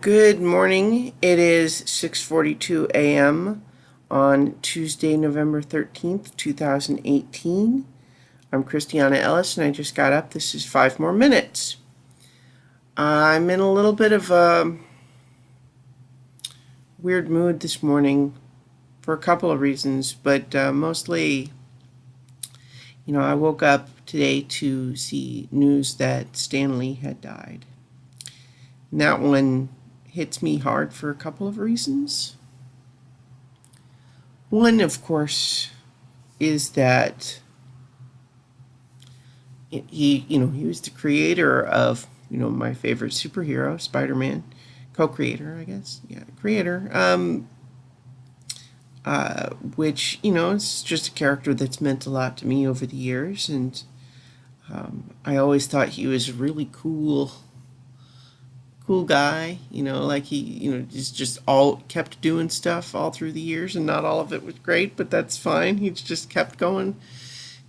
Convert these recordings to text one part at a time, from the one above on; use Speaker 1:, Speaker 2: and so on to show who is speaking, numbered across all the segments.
Speaker 1: Good morning. It is 6:42 a.m. on Tuesday, November 13th, 2018. I'm Christiana Ellis and I just got up. This is 5 more minutes. I'm in a little bit of a weird mood this morning for a couple of reasons, but mostly, I woke up today to see news that Stan Lee had died. And that one hits me hard for a couple of reasons. One, of course, is that he was the creator of, my favorite superhero, Spider-Man, co-creator, I guess. Yeah, creator. Which, is just a character that's meant a lot to me over the years. And I always thought he was a really cool guy, like he, just all kept doing stuff all through the years, and not all of it was great, but that's fine. He just kept going.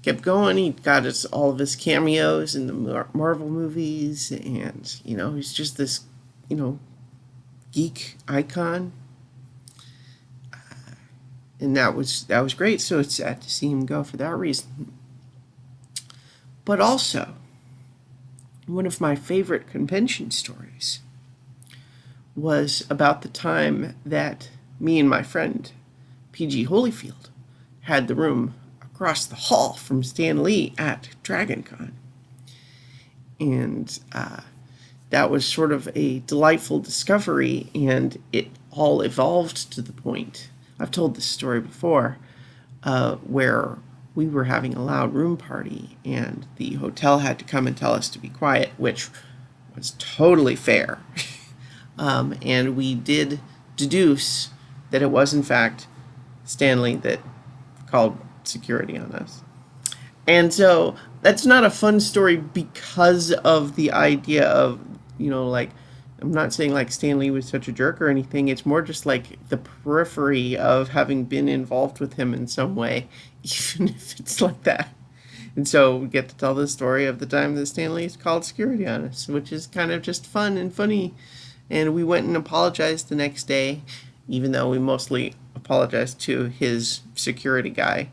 Speaker 1: He got all of his cameos in the Marvel movies, and, he's just this, geek icon. And that was great, so it's sad to see him go for that reason. But also, one of my favorite convention stories was about the time that me and my friend PG Holyfield had the room across the hall from Stan Lee at DragonCon. And that was sort of a delightful discovery, and it all evolved to the point, I've told this story before, where we were having a loud room party and the hotel had to come and tell us to be quiet, which was totally fair. And we did deduce that it was, in fact, Stan Lee that called security on us. And so that's not a fun story because of the idea of, I'm not saying like Stan Lee was such a jerk or anything. It's more just like the periphery of having been involved with him in some way, even if it's like that. And so we get to tell the story of the time that Stan Lee called security on us, which is kind of just fun and funny. And we went and apologized the next day, even though we mostly apologized to his security guy.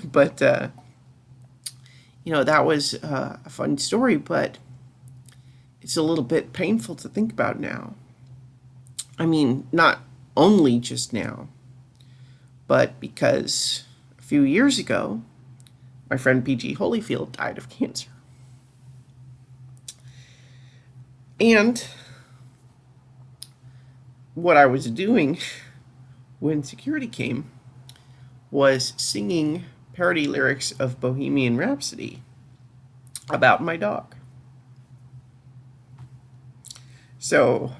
Speaker 1: But, that was a fun story, but it's a little bit painful to think about now. I mean, not only just now, but because a few years ago, my friend PG Holyfield died of cancer. And what I was doing when security came was singing parody lyrics of Bohemian Rhapsody about my dog. So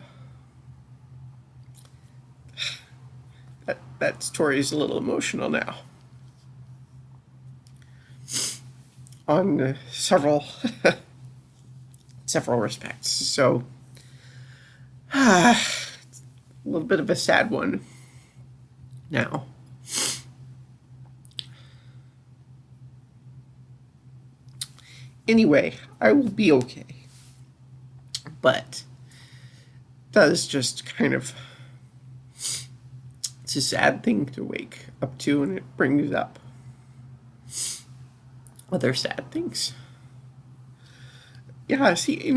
Speaker 1: that story is a little emotional now on several respects. So a little bit of a sad one now. Anyway, I will be okay. But that is just kind of, it's a sad thing to wake up to, and it brings up other sad things. Yeah, see,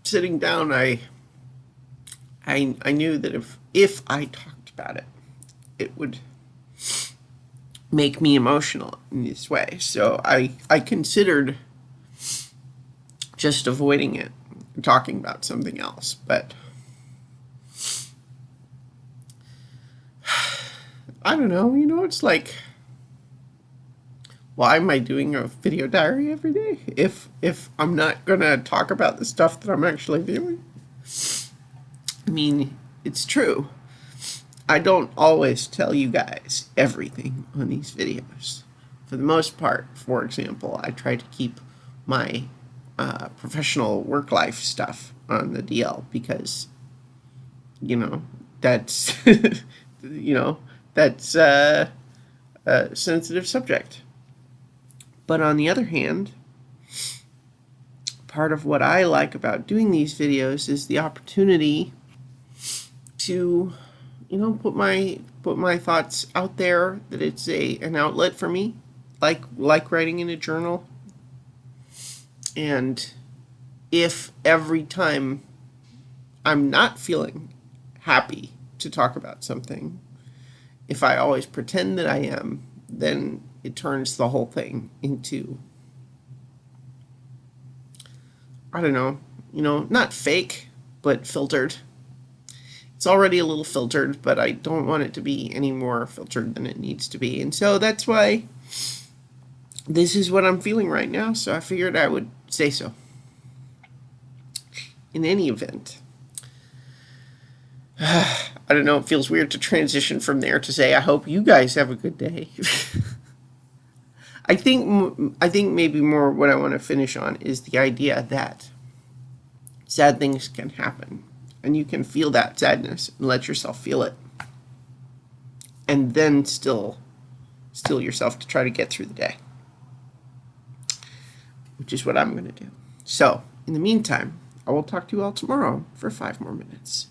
Speaker 1: sitting down, I knew that if I talked about it, it would make me emotional in this way. So I considered just avoiding it and talking about something else. But I don't know, it's like, why am I doing a video diary every day if I'm not going to talk about the stuff that I'm actually doing? I mean, it's true. I don't always tell you guys everything on these videos. For the most part, for example, I try to keep my professional work life stuff on the DL because, that's, that's a sensitive subject. But on the other hand, part of what I like about doing these videos is the opportunity to, put my thoughts out there, that it's an outlet for me, like writing in a journal. And if every time I'm not feeling happy to talk about something, if I always pretend that I am, then it turns the whole thing into, I don't know, not fake, but filtered. It's already a little filtered, but I don't want it to be any more filtered than it needs to be. And so that's why this is what I'm feeling right now, so I figured I would say so. In any event, I don't know, it feels weird to transition from there to say I hope you guys have a good day. I think maybe more what I want to finish on is the idea that sad things can happen, and you can feel that sadness and let yourself feel it, and then still yourself to try to get through the day, which is what I'm going to do. So in the meantime, I will talk to you all tomorrow for 5 more minutes.